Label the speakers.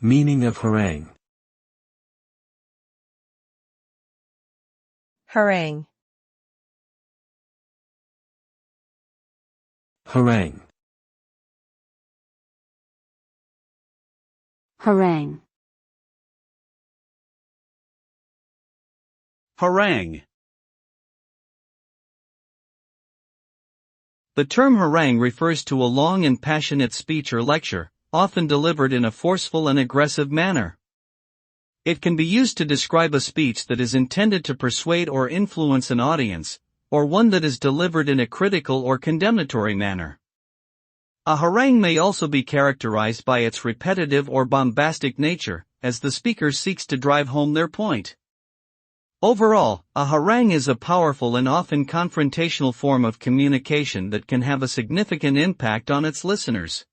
Speaker 1: Meaning of harangue.
Speaker 2: Harangue.
Speaker 1: Harangue.
Speaker 3: Harangue.
Speaker 4: Harangue. The term harangue refers to a long and passionate speech or lecture, often delivered in a forceful and aggressive manner. It can be used to describe a speech that is intended to persuade or influence an audience, or one that is delivered in a critical or condemnatory manner. A harangue may also be characterized by its repetitive or bombastic nature, as the speaker seeks to drive home their point. Overall, a harangue is a powerful and often confrontational form of communication that can have a significant impact on its listeners.